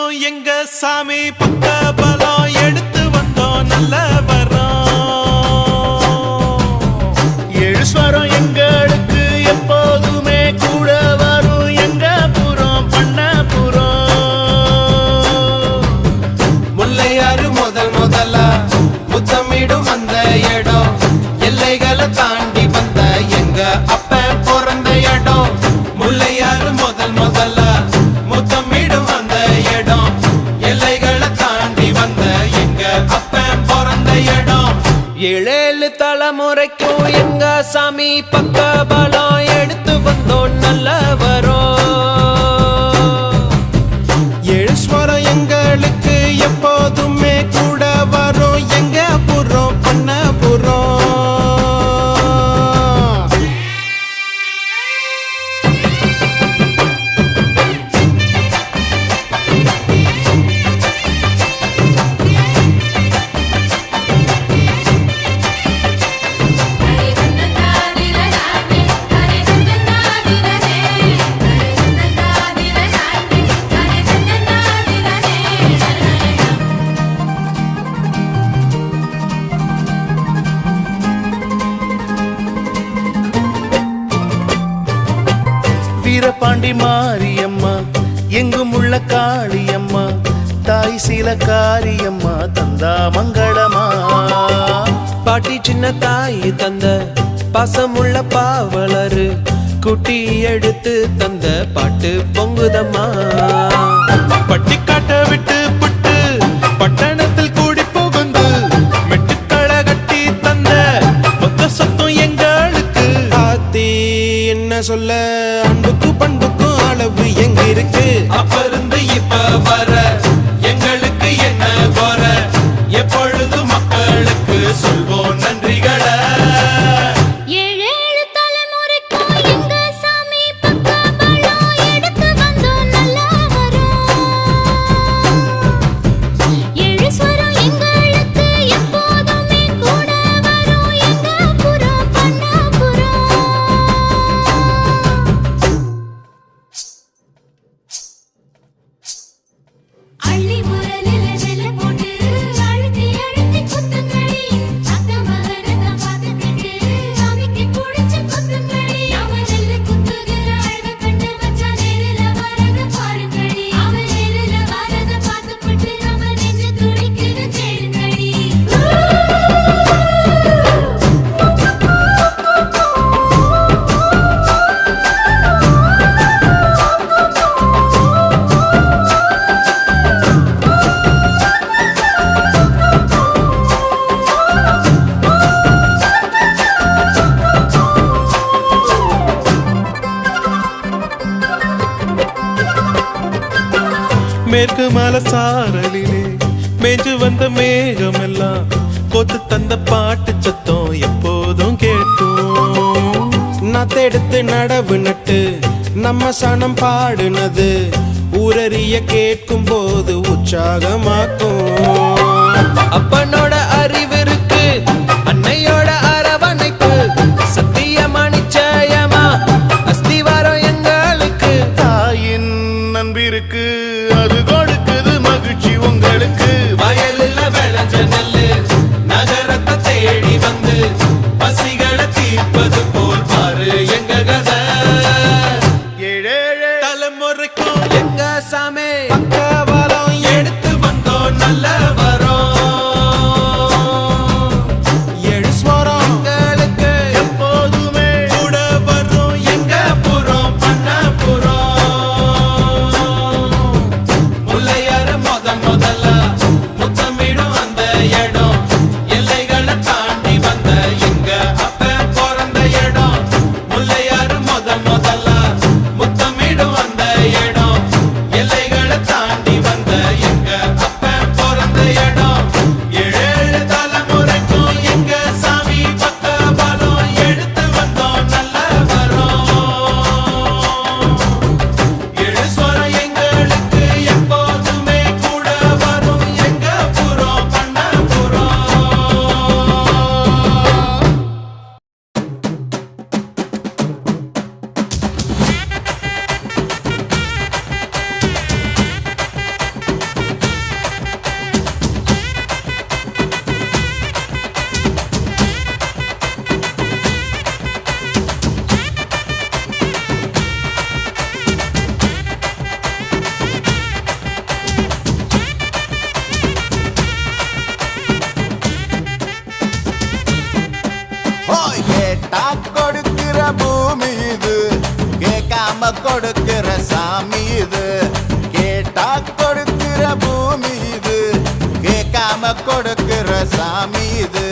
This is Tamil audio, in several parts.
முறைக்கும் எங்க சாமி பக்க பலம் எடுத்து வந்தோம் நல்ல வரோம். எழுஸ்வரம் எங்களுக்கு எப்போதுமே கூட வரும் எங்க புறம் பண்ண புறம். முல்லையாறு முதலா முத்தமிடும் அந்த இடம் எல்லைகளை தாண்டி வந்த எங்க அப்ப பிறந்த இடம். முல்லையாறு முதலா முத்தமிடும் அந்த இடம் எல்லைகளை தாண்டி வந்த எங்க அப்ப பிறந்த இடம். ஏழேழு தலைமுறைக்கும் எங்க சாமி பக்க பலம் எடுத்து வந்தோம் நல்ல வரோம். எழுஸ்வரம் எங்களுக்கு எப்போதுமே கூட வரும் எங்க புறம் பண்ண புறம். வீரபாண்டி மாரியம்மா எங்கும் உள்ள காளியம்மா தாய் சீல காரியம்மா தந்தா மங்களமா. பாட்டி சின்ன தாய் தந்த பாசமுள்ள பாவலரு குட்டி எடுத்து தந்த பாட்டு பொங்குதம்மா. பட்டி காட்ட விட்டு புட்டு பட்டணத்தில் கூடி புகுந்து மெட்டுக்கள கட்டி தந்த மொத்த சொத்தம் எங்களுக்கு. ஆத்தி என்ன சொல்ல அன்புக்கு பண்புக்கும் அளவு எங்க இருக்கு. அப்ப இருந்து இப்ப வர எங்களுக்கு என்ன குற எப்பொழுது மக்களுக்கு சொல்வோம் நன்றிகளை. ஏழேழு தலைமுறைக்கும் எங்க சாமி பக்க பலம் எடுத்து வந்தோம் நல்ல வரோம். எழுஸ்வரம் எங்களுக்கு எப்போதுமே கூட வரும் எங்க புறம் பண்ண புறம். அள்ளி உரலில நெல்ல போட்டு அழுத்தி அழுத்தி குத்துங்கடி. அத்த மகனத பார்த்துக்கிட்டு சாமிக்கு புடிச்சு குத்துங்கடி. அவன் நெல்லு குத்துகிற அழக கண்டு மச்சான் நேரில வரத பாருங்கடி. அவன் நேரில வரத பார்த்துக்கிட்டு நம்ம நெஞ்சு துடிக்குது கேளுங்கடி. மேற்கு மலை சாரலிலே மேஞ்சு வந்த மேகம் எல்லாம் கொத்து தந்த பாட்டு சத்தம் எப்போதும் கேட்கும். நத்தெடுத்து நடவு நட்டு நம்ம சனம் பாடுனது ஊரறிய கேட்கும் போது உற்சாகமாக்கும். அப்பனோட அறிவு இருக்கு அன்னையோட அரவணைப்பு சத்தியமா நிச்சயமா அஸ்திவாரம் எங்களுக்கு. தாயின் நண்பிருக்கு அது கொடுக்குது மகிழ்ச்சி உங்களுக்கு. வயலில் விளைஞ்ச நெல்லு நகரத்தை தேடி வந்து பசிகளை தீர்ப்பது போல் பாரு எங்க கதை. ஏழேழு தலைமுறைக்கும் எங்க சாமி பக்கபலம் எடுத்து வந்தோம் நல்ல வரோம். எழுஸ்வரம் எங்களுக்கு எப்போதுமே கூட வரும் எங்க புறம் பண்ண புறம். முல்லையாறு முதலா முத்தமிடும் கேட்டா கொடுக்கிற பூமி இது, கேட்காம கொடுக்கிற சாமி இது. கேட்டா கொடுக்கிற பூமி இது, கேட்காம கொடுக்கிற சாமி இது.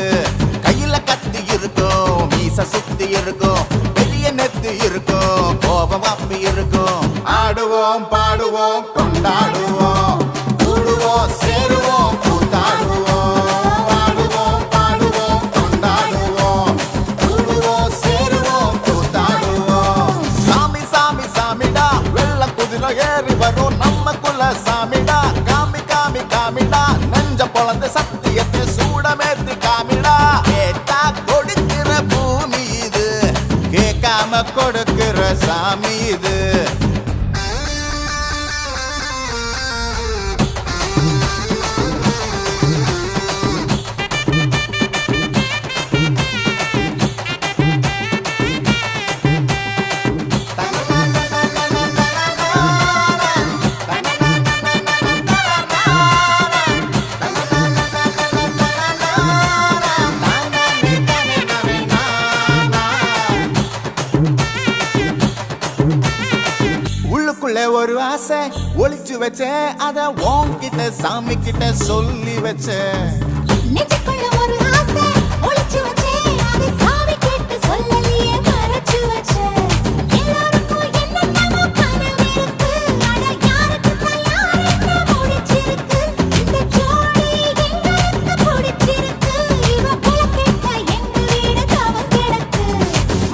கையில கத்தி இருக்கும், மீச சுத்தி இருக்கும், பெரிய நெத்தி இருக்கும், கோபம் அப்பி இருக்கும். ஆடுவோம் பாடுவோம் கொண்டாடுவோம், கூடுவோம் சேருவோம் கூத்தாடுவோம். ஆடுவோம் பாடுவோம் கொண்டாடுவோம், கூடுவோம் சேருவோம் கூத்தாடுவோம். சாமி சாமி சாமிடா, வெள்ள குதிரை ஏறி வரும் நம்ம குல சாமிடா. காமி காமி காமிடா, நெஞ்ச பொழந்த சத்தியத்தை சூடமேத்தி காமிடா. கேட்டா கொடுக்கிற பூமி இது, கேட்காம கொடுக்கிற சாமி இது. உள்ளுக்குள்ளே ஒரு ஆசை ஒளிச்சு வச்சேன், அத உன்கிட்ட சாமி கிட்ட சொல்லி வச்சேன். நெஞ்சுக்குள்ள ஒரு ஆசை ஒளிச்சு வச்சேன், அதை சாமி கேட்டு சொல்லலையே மறைச்சு வச்சேன். எல்லாருக்கும் என்னென்னமோ கனவு இருக்கு, ஆனா யாருக்கு தான் யாருக்கு முடிச்சிருக்கு. இந்த ஜோடி எங்களுக்கு பிடிச்சிருக்கு, இவ போல கேட்டா எங்க வீடு தவம் கிடக்கு.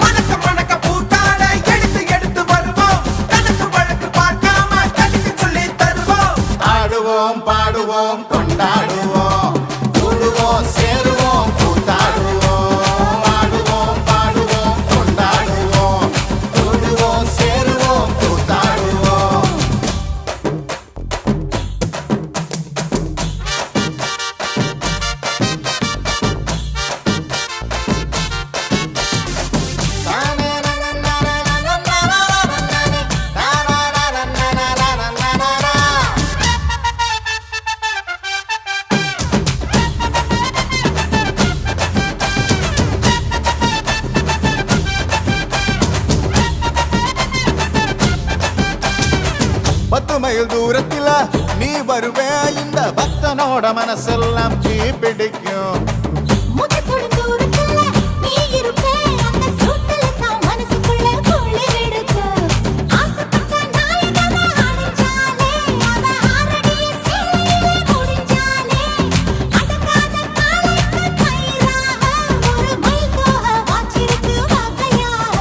மணக்க மணக்க பூத்தாட எடுத்து எடுத்து வருவோம், கணக்கு வழக்கு பார்க்காம கணக்கு சொல்லி தருவோம். ஆடுவோம் பாடுவோம் கொண்டாடுவோம், கூடுவோம் சேருவோம் கூத்தாடுவோம். ஆடுவோம் பாடுவோம் கொண்டாடுவோம், கூடுவோம் சேருவோம் கூத்தாடுவோம். பத்து மைல் தூரத்தில நீ வருவே, இந்த பக்தனோட மனசெல்லாம் தீ பிடிக்கும். மூச்சு தொடும் தூரத்துல நீ இருப்பே, அந்த சூட்டுல தான் மனசுக்குள்ள குளிர் எடுக்கு. ஆசைப்பட்ட நாயகனை அடைஞ்சாலே, அவ ஆறடி சேலையிலே முடிஞ்சாலே, அடங்காத காலைக்கு கயிறாக ஒரு மைல் தோக வாச்சிருக்கு வகையாக.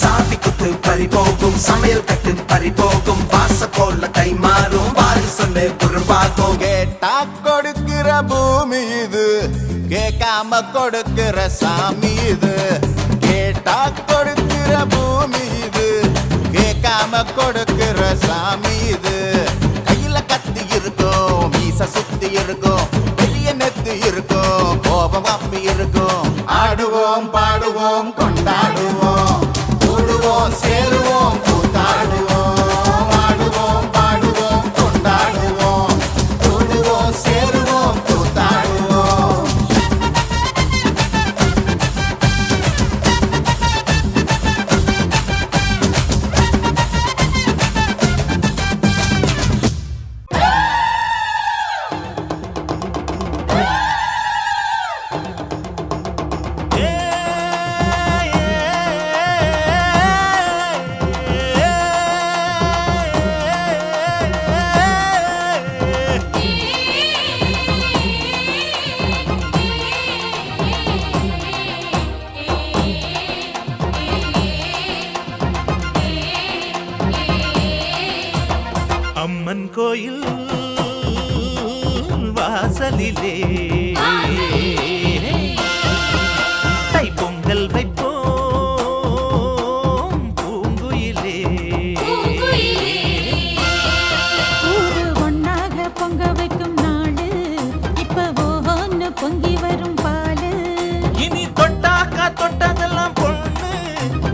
சாவி குத்து பறி போகும், சமையல் கட்டு பறி போகும், வாச போல கை மாறும், வாரி சொல்லு உருவாகும். கேட்டா கொடுக்கிற பூமி இது, கேட்காம கொடுக்கிற சாமி இது. கேட்டா கொடுக்கிற பூமி இது, கேட்காம கொடுக்கிற சாமி இது. கையில கத்தி இருக்கும், மீச சுத்தி இருக்கும், பெரிய நெத்தி இருக்கும், கோபம் அப்பி இருக்கும். ஆடுவோம் பாடுவோம் கொண்டாடுவோம், கூடுவோம் சேருவோம் கூத்தாடுவோம். ஆடுவோம் பாடுவோம் கொண்டாடுவோம், கூடுவோம் சேருவோம் கூத்தாடுவோம். அம்மன் கோயில் வாசலிலே தை பொங்கல் வைப்போம் பூங்குயிலே. ஊரு ஒன்னாக பொங்க வைக்கும் நாடு, இப்ப ஒவ்வொன்னு பொங்கி வரும் பாலு. இனி தொட்டாக்கா தொட்டதெல்லாம் பொண்ணு,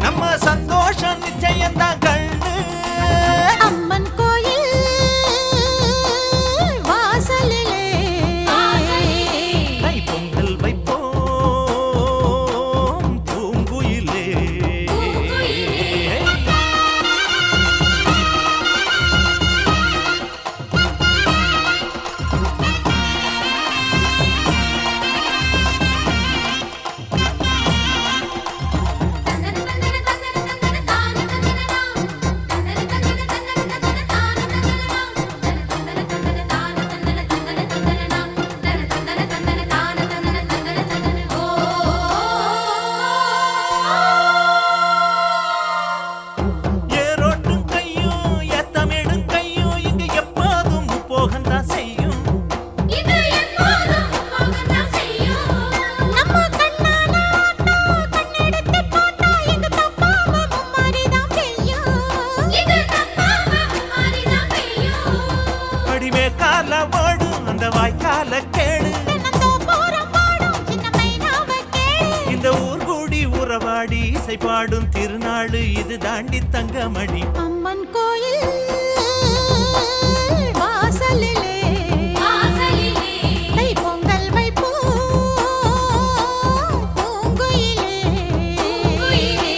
நம்ம சந்தோஷம் நிச்சயம்தான் கண்ணு. அம்மன் கோயில் வாசலிலே தை பொங்கல் வைப்போம் போகந்தான் செய்யும். இது எப்போதும் போகத்தான் செய்யும். நம்ம கண்ணால ஆட்டா, கண்ணெடுத்து பார்த்தா எங்க தப்பாம மும்மாரிதான் பெய்யும். இது தப்பாம மும்மாரிதான் பெய்யும். அடிமே கால ஓடும் அந்த வாய்க்கால கேடு. தென்னந்தோப்புறம் பாடும் சின்ன மைனாவை கேளு. இந்த ஊர் கூடி உறவாடி இசை பாடும் திருநாளு இது தாண்டி தங்கமணி. அம்மன் கோயில் வாசலிலே வாசலிலே தைப்பொங்கல் வைப்போம் பூங்குயிலே. பூங்குயிலே.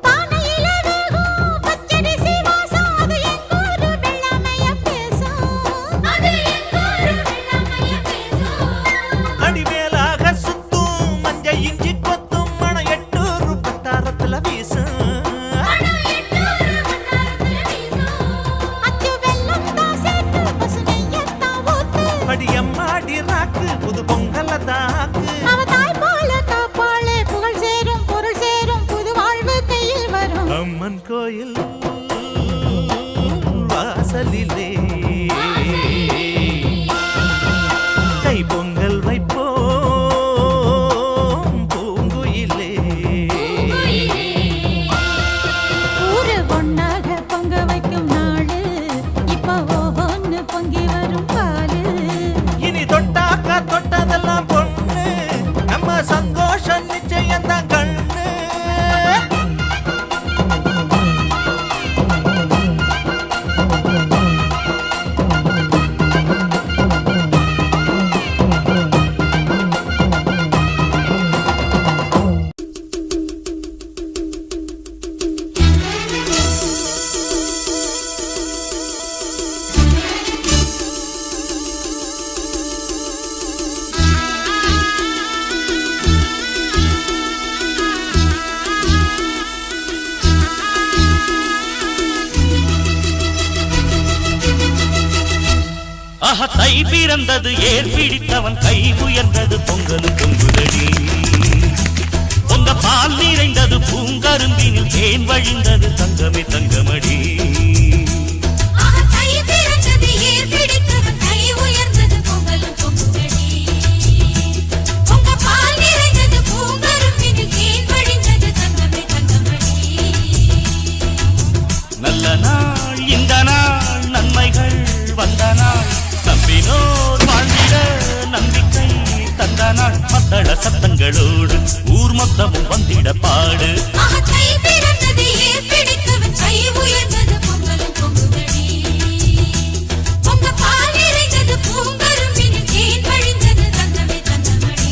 பானையில வேகும் பச்சரிசி வாசம் அது எங்கூரு வெள்ளாமைய பேசும். அது எங்கூரு வெள்ளாமைய பேசும். அடிமேலாக சுத்தும் மஞ்ச இஞ்சி கொத்தும் மண எட்டூரு பட்டாரத்துல வீசும். பணம் எட்டூரு வட்டாரத்துல வீசும். அச்சு வெல்லம் தான் சேர்த்து பசுமையத்தான் ஊத்து. அடியம்மாடி ராக்கு புது பொங்கல தாக்கு. அவ தாய் போல காப்பாளே புகழ் சேரும் பொருள் சேரும் புது வாழ்வு கையில் வரும். அம்மன் கோயில் வாசலிலே கை பொங்கல் வைப்போம் பூங்குயிலே. ஊரு ஒண்ணாக பொங்க வைக்கும் நாளு இப்ப ஒவ்வொன்னு பொங்கி வரும் பாலு. இனி தொட்டாக்கா தொட்டதெல்லாம் பொண்ணு நம்ம சந்தோஷம் நிச்சயம் தான் கண்ணு. ஆஹா தை பிறந்தது ஏர் பிடித்தவன் கை உயர்ந்தது பொங்கல் பொங்குதடி. பொங்க பால் நிறைந்தது பூங்கரும்பினில் தேன் வழிந்தது தங்கமே தங்கமடி. ஆஹா தை பிறந்தது ஏர் பிடித்தவன் கை உயர்ந்தது பொங்கலும் பொங்குதடி. பொங்க பால் நிறைந்தது பூங்கரும்பினில் தேன் வழிந்தது தங்கமே தங்கமடி. நல்ல நாள் இந்த நாள் நன்மைகள் வந்த நாள் நம்பினோர் வாழ்ந்திட நம்பிக்கை தந்த நாள் மத்தள சத்தங்களோடு ஊர் மொத்தமும் வந்திட பாடு. ஆஹா தை பிறந்தது ஏர் பிடித்தவன் கை உயர்ந்தது பொங்கலும் பொங்குதடி. பொங்க பால் நிறைந்தது பூங்கரும்பினில் தேன் வழிந்தது தங்கமே தங்கமடி.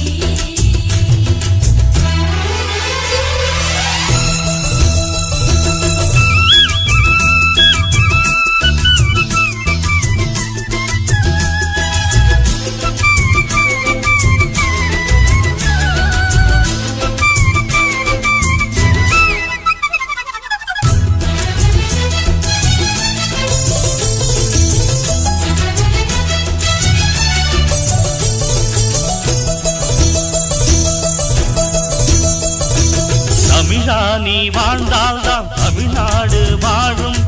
தமிழா நீ வாழ்ந்தால்தான் தமிழ்நாடு வாழும்.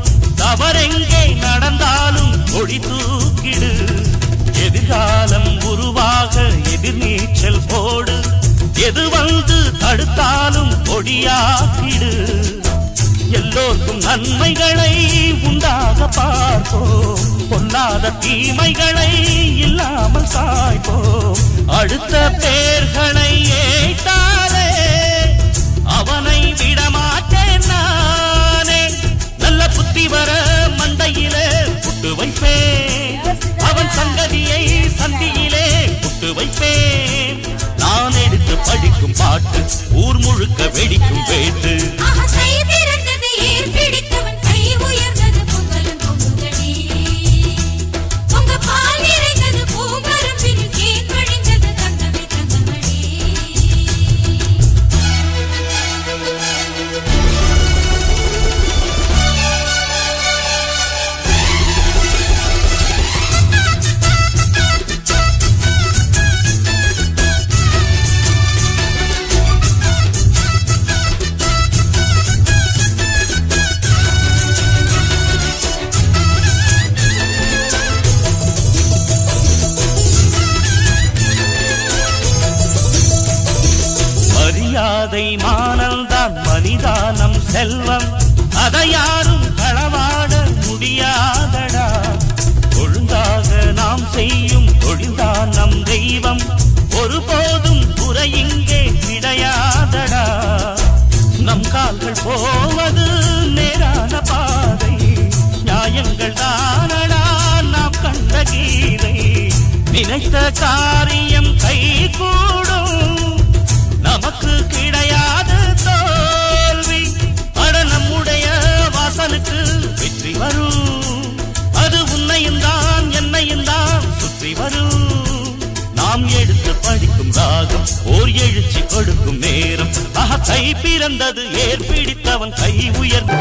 தவறெங்கே நடந்தாலும் கொடி தூக்கிடு. எதிர்காலம் உருவாக எதிர்நீச்சல் போடு. எது வந்து தடுத்தாலும் கொடியாக்கிடு. எல்லோருக்கும் நன்மைகளை உண்டாக பார்ப்போம். பொல்லாத தீமைகளை இல்லாமல் சாய்ப்போம். அடுத்த பேர்களை ஏற்றாலே அவனை விடமாட்டேன் நானே. நல்ல புத்தி வர மண்டையிலே புட்டு வைப்பேன். அவன் சங்கதியை சந்தியிலே புட்டு வைப்பேன் நான் எடுத்து படிக்கும் பாட்டு ஊர் முழுக்க வெடிக்கும் வேட்டு ஆசை பிறந்தது ஏர் பிடித்தவன் கை உயர்ந்தது பொங்கலும் பொங்குதடி பொங்க பால் நிறைந்தது பூங்கரும்பின் கேக் வழிந்தது தங்கமே தங்கமடி மரியாதை மானம்தான் மனிதானம் செல்வம் அதை யாரும் களவாட முடியாதடா ஒழுங்காக நாம் செய்யும் தொழில்தான் நம் தெய்வம் ஒருபோதும் குறை இங்கே கிடையாதடா நம் கால்கள் போவது நேரான பாதை நியாயங்கள் தானடா நாம் கண்ட கீதை நினைத்த காரியம் கைகூடும் நமக்கு கிடையாது தோல்வி அட நம்முடைய வாசலுக்கு வெற்றி வரும் அது உன்னையும் தான் என்னையும் தான் சுற்றி வரும் நாம் எடுத்து படிக்கும் ராகம் ஓர் எழுச்சி கொடுக்கும் நேரம் கை பிறந்தது ஏர் பிடித்தவன் கை உயர்ந்த